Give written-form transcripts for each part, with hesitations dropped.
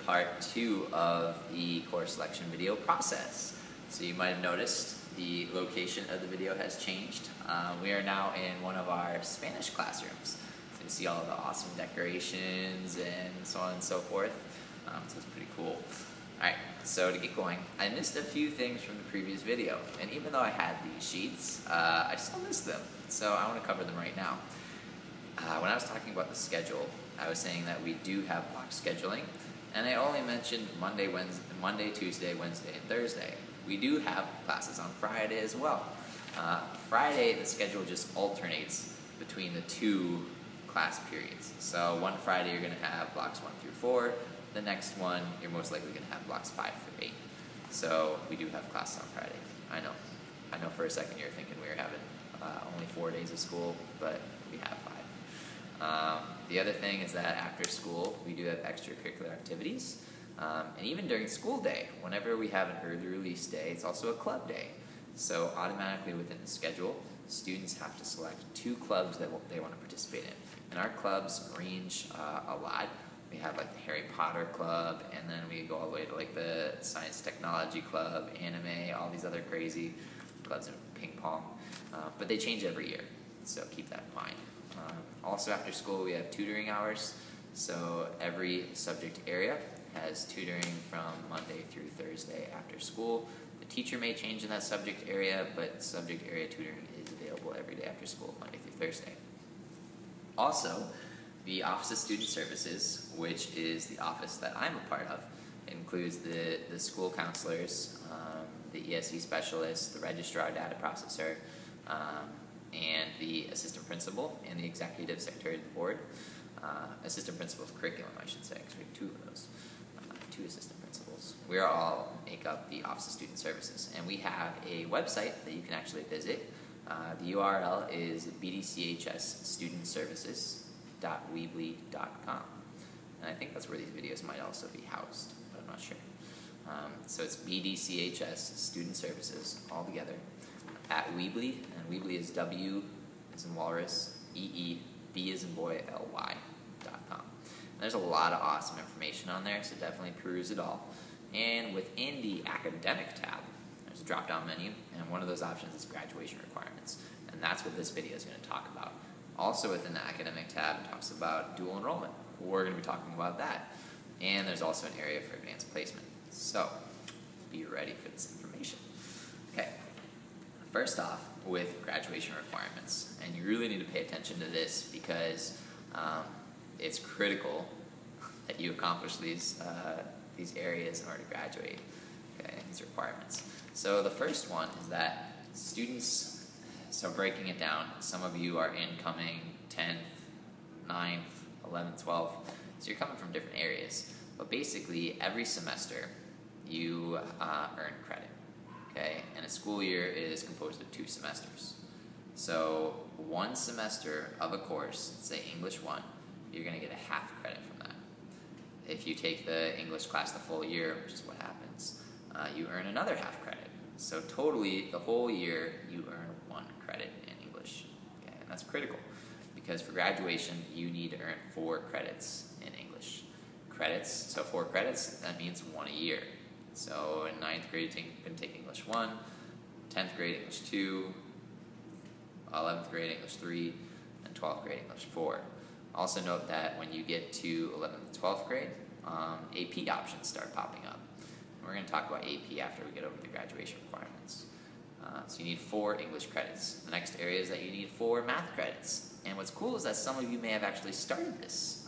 part 2 of the course selection video process. So you might have noticed the location of the video has changed. We are now in one of our Spanish classrooms. So you see all of the awesome decorations and so on and so forth. So it's pretty cool. Alright, so to get going, I missed a few things from the previous video, and even though I had these sheets, I still missed them, so I want to cover them right now. When I was talking about the schedule, I was saying that we do have block scheduling, and I only mentioned Monday, Tuesday, Wednesday, and Thursday. We do have classes on Friday as well. Friday, the schedule just alternates between the two class periods. So one Friday you're going to have blocks 1 through 4. The next one, you're most likely going to have blocks 5 through 8. So we do have classes on Friday. I know for a second you're thinking we were having only 4 days of school, but we have 5. The other thing is that after school, we do have extracurricular activities. And even during school day, whenever we have an early release day, it's also a club day. So automatically within the schedule, students have to select 2 clubs that they want to participate in. And our clubs range a lot. We have like the Harry Potter Club, and then we go all the way to like the Science Technology Club, anime, all these other crazy clubs, and ping pong. But they change every year, so keep that in mind. Also after school we have tutoring hours, so every subject area has tutoring from Monday through Thursday after school. The teacher may change in that subject area, but subject area tutoring is available every day after school, Monday through Thursday. Also, the Office of Student Services, which is the office that I'm a part of, includes the school counselors, the ESE specialist, the registrar data processor, and the assistant principal and the executive secretary of the board. Assistant principal of curriculum, I should say, because we have 2 of those. 2 assistant principals. We all make up the Office of Student Services, and we have a website that you can actually visit. The URL is bdchsstudentservices.weebly.com, and I think that's where these videos might also be housed, but I'm not sure. So it's BDCHS Student Services all together at Weebly, and Weebly is W as in walrus, E-E, B as in boy, L-Y.com. There's a lot of awesome information on there, so definitely peruse it all. And within the academic tab, there's a drop-down menu, and one of those options is graduation requirements, and that's what this video is going to talk about. Also within the academic tab, it talks about dual enrollment. We're going to be talking about that. And there's also an area for advanced placement. So, be ready for this information. Okay, first off, with graduation requirements, and you really need to pay attention to this because it's critical that you accomplish these areas in order to graduate, okay, these requirements. So the first one is that students, so breaking it down, some of you are incoming 10th, 9th, 11th, 12th, so you're coming from different areas. But basically, every semester, you earn credit, okay? And a school year is composed of 2 semesters. So 1 semester of a course, say English 1, you're going to get a half credit from that. If you take the English class the full year, which is what happens, you earn another half credit. So totally, the whole year, you earn 1 credit in English. Okay? And that's critical, because for graduation, you need to earn 4 credits in English. Credits, so 4 credits, that means 1 a year. So in 9th grade, you can take English 1, 10th grade, English 2, 11th grade, English 3, and 12th grade, English 4. Also note that when you get to 11th and 12th grade, AP options start popping up. We're going to talk about AP after we get over the graduation requirements. So you need 4 English credits. The next area is that you need 4 math credits. And what's cool is that some of you may have actually started this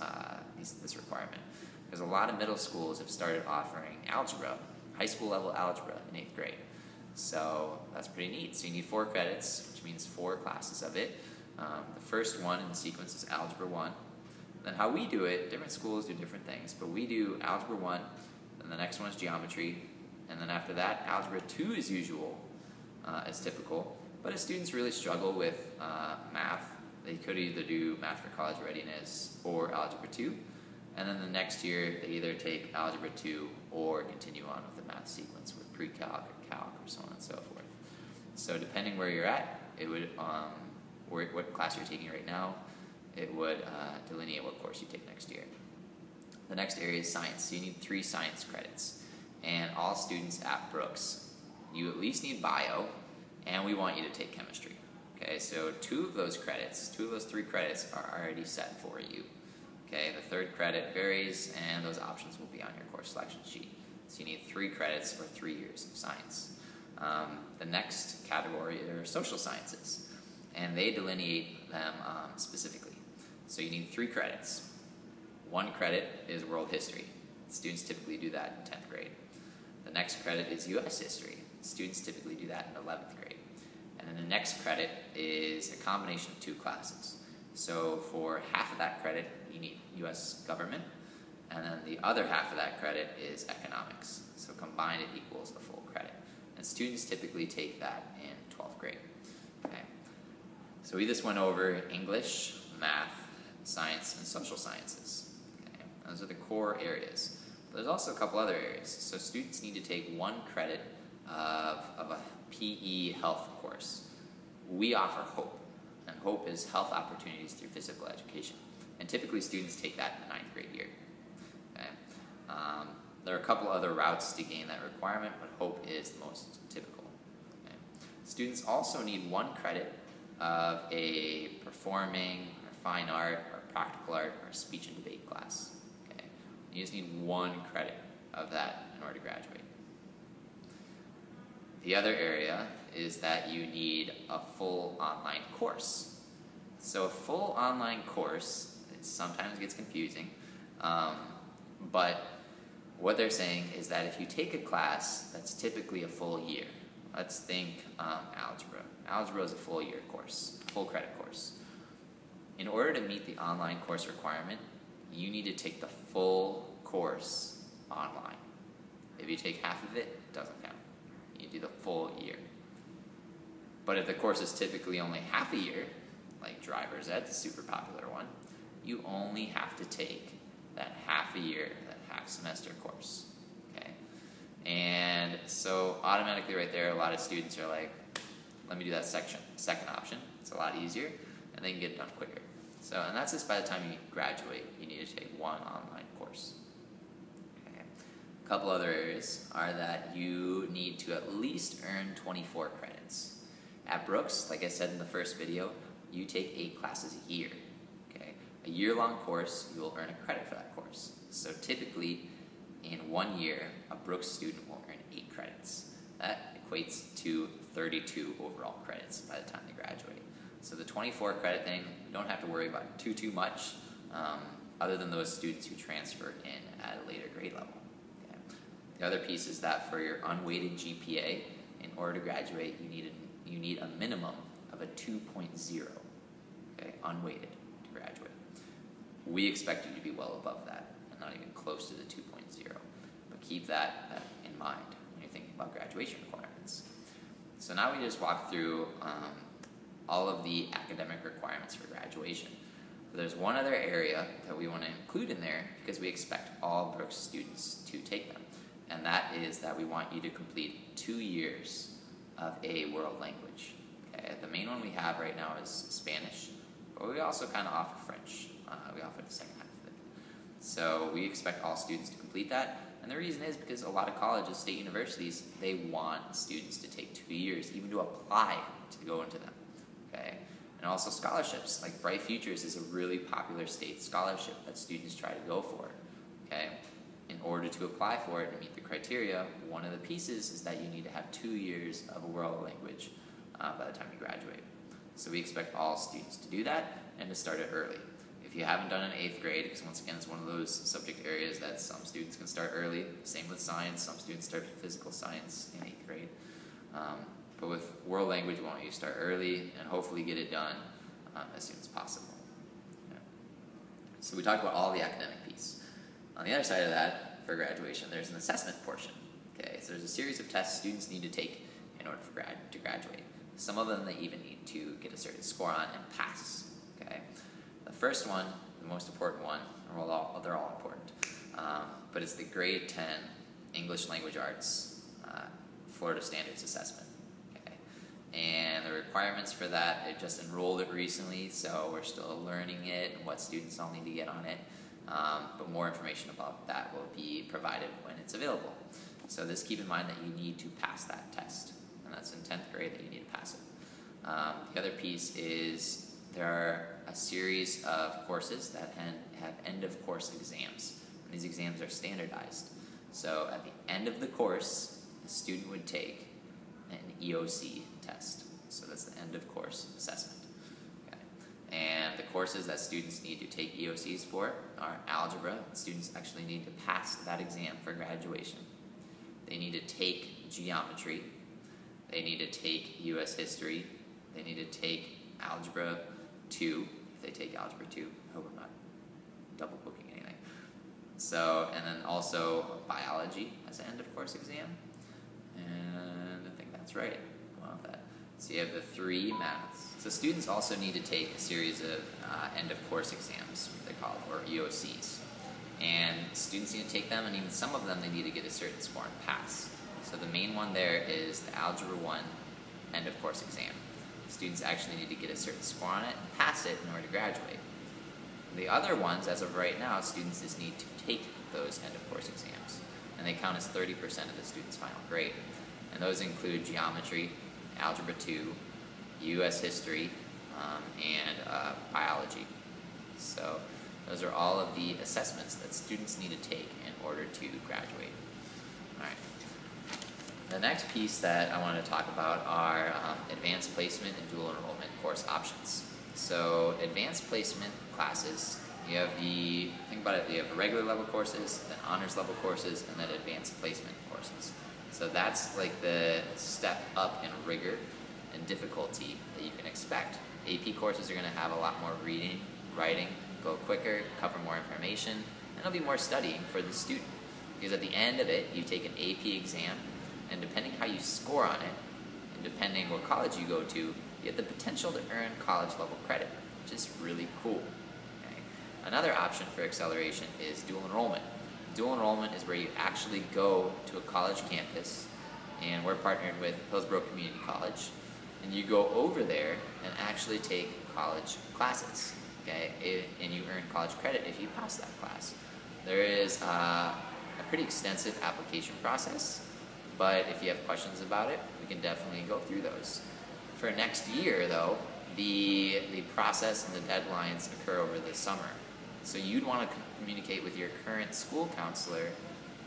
requirement, because a lot of middle schools have started offering algebra, high school level algebra in 8th grade. So that's pretty neat. So you need 4 credits, which means 4 classes of it. The first one in the sequence is Algebra 1. Then how we do it, different schools do different things, but we do Algebra 1, then the next one is Geometry, and then after that, Algebra 2 is usual, as typical. But if students really struggle with math, they could either do Math for College Readiness or Algebra 2, and then the next year, they either take Algebra 2 or continue on with the math sequence with Pre-Calc or Calc or so on and so forth. So depending where you're at, it would what class you're taking right now, it would delineate what course you take next year. The next area is science. So you need 3 science credits. And all students at Brooks, you at least need bio, and we want you to take chemistry. Okay, so 2 of those 3 credits are already set for you. Okay, the 3rd credit varies, and those options will be on your course selection sheet. So you need 3 credits or 3 years of science. The next category are social sciences, and they delineate them specifically. So you need 3 credits. 1 credit is world history. Students typically do that in 10th grade. The next credit is U.S. history. Students typically do that in 11th grade. And then the next credit is a combination of 2 classes. So for half of that credit, you need U.S. government, and then the other half of that credit is economics. So combined, it equals a full credit. And students typically take that in 12th grade. Okay. So we just went over English, math, science, and social sciences. Okay. Those are the core areas. But there's also a couple other areas. So students need to take 1 credit of a PE health course. We offer HOPE, and HOPE is health opportunities through physical education. And typically students take that in the 9th grade year. Okay. There are a couple other routes to gain that requirement, but HOPE is the most typical. Okay. Students also need 1 credit of a performing, or fine art, or practical art, or speech and debate class. Okay. You just need 1 credit of that in order to graduate. The other area is that you need a full online course. So a full online course, it sometimes gets confusing, but what they're saying is that if you take a class that's typically a full year, let's think algebra. Algebra is a full year course, full credit course. In order to meet the online course requirement, you need to take the full course online. If you take half of it, it doesn't count. You do the full year. But if the course is typically only half a year, like driver's ed, the super popular one, you only have to take that half a year, that half semester course. Okay? And so automatically right there, a lot of students are like, let me do that second option. It's a lot easier, and they can get it done quicker. So, and that's just by the time you graduate, you need to take 1 online course. Okay. A couple other areas are that you need to at least earn 24 credits. At Brooks, like I said in the first video, you take 8 classes a year. Okay? A year-long course, you will earn a credit for that course. So typically, in 1 year, a Brooks student will earn 8 credits. That equates to 32 overall credits by the time they graduate. So the 24 credit thing, you don't have to worry about too much, other than those students who transfer in at a later grade level. Okay? The other piece is that for your unweighted GPA, in order to graduate, you need a minimum of a 2.0, okay, unweighted to graduate. We expect you to be well above that, and not even close to the 2.0. But keep that in mind when you're thinking about graduation requirements. So now we just walked through all of the academic requirements for graduation. But there's one other area that we want to include in there because we expect all Brooks students to take them, and that is that we want you to complete 2 years of a world language. Okay? The main one we have right now is Spanish, but we also kind of offer French. We offer the second half of it. So we expect all students to complete that, and the reason is because a lot of colleges, state universities, they want students to take 2 years, even to apply to go into them. Okay? And also scholarships, like Bright Futures is a really popular state scholarship that students try to go for. Okay? In order to apply for it and meet the criteria, one of the pieces is that you need to have 2 years of a world language by the time you graduate. So we expect all students to do that and to start it early. If you haven't done it in 8th grade, because once again it's one of those subject areas that some students can start early, same with science, some students start physical science in 8th grade. But with world language, we want you to start early and hopefully get it done as soon as possible. Yeah. So we talked about all the academic piece. On the other side of that, for graduation, there's an assessment portion. Okay, so there's a series of tests students need to take in order to graduate. Some of them they even need to get a certain score on and pass. Okay, the first one, the most important one, well, they're all important, but it's the Grade 10 English Language Arts Florida Standards Assessment. Okay, and the requirements for that, they just enrolled it recently, so we're still learning it and what students all need to get on it. but more information about that will be provided when it's available. So just keep in mind that you need to pass that test, and that's in 10th grade that you need to pass it. The other piece is there are a series of courses that have end-of-course exams, and these exams are standardized. So at the end of the course, the student would take an EOC test. So that's the end-of-course assessment. Okay. And the courses that students need to take EOCs for are algebra. Students actually need to pass that exam for graduation. They need to take geometry. They need to take U.S. history. They need to take Algebra 2, if they take Algebra 2. I hope I'm not double booking anything. So, and then also biology as an end-of-course exam. And I think that's right. Go on with that. So you have the 3 maths. So students also need to take a series of end-of-course exams, they call it, or EOCs. And students need to take them, and even some of them they need to get a certain score and pass. So the main one there is the Algebra 1 end-of-course exam. Students actually need to get a certain score on it and pass it in order to graduate. The other ones, as of right now, students just need to take those end-of-course exams, and they count as 30% of the student's final grade. And those include geometry, Algebra 2, U.S. history, and biology. So those are all of the assessments that students need to take in order to graduate. All right. The next piece that I want to talk about are advanced placement and dual enrollment course options. So advanced placement classes, you have think about it, you have regular level courses, then honors level courses, and then advanced placement courses. So that's like the step up in rigor and difficulty that you can expect. AP courses are going to have a lot more reading, writing, go quicker, cover more information, and there'll be more studying for the student. Because at the end of it, you take an AP exam, and depending how you score on it, and depending what college you go to, you have the potential to earn college level credit, which is really cool. Okay? Another option for acceleration is dual enrollment. Dual enrollment is where you actually go to a college campus, and we're partnered with Hillsborough Community College, and you go over there and actually take college classes, okay? And you earn college credit if you pass that class. There is a pretty extensive application process, but if you have questions about it, we can definitely go through those. For next year, though, the process and the deadlines occur over the summer. So you'd want to communicate with your current school counselor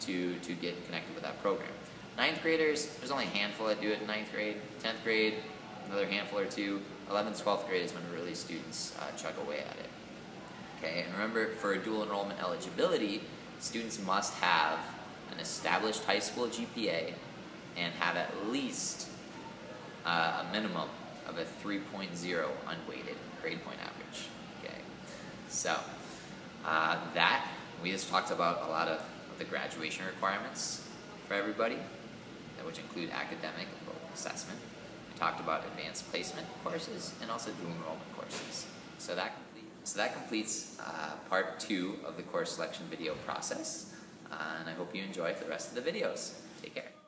to get connected with that program. 9th graders, there's only a handful that do it in 9th grade. 10th grade, another handful or two. 11th, 12th grade is when really students chug away at it. Okay, and remember, for dual enrollment eligibility, students must have an established high school GPA and have at least a minimum of a 3.0 unweighted grade point average. Okay, so we just talked about a lot of the graduation requirements for everybody, which include academic and both assessment. We talked about advanced placement courses and also dual enrollment courses. So that completes part 2 of the course selection video process. And I hope you enjoy the rest of the videos. Take care.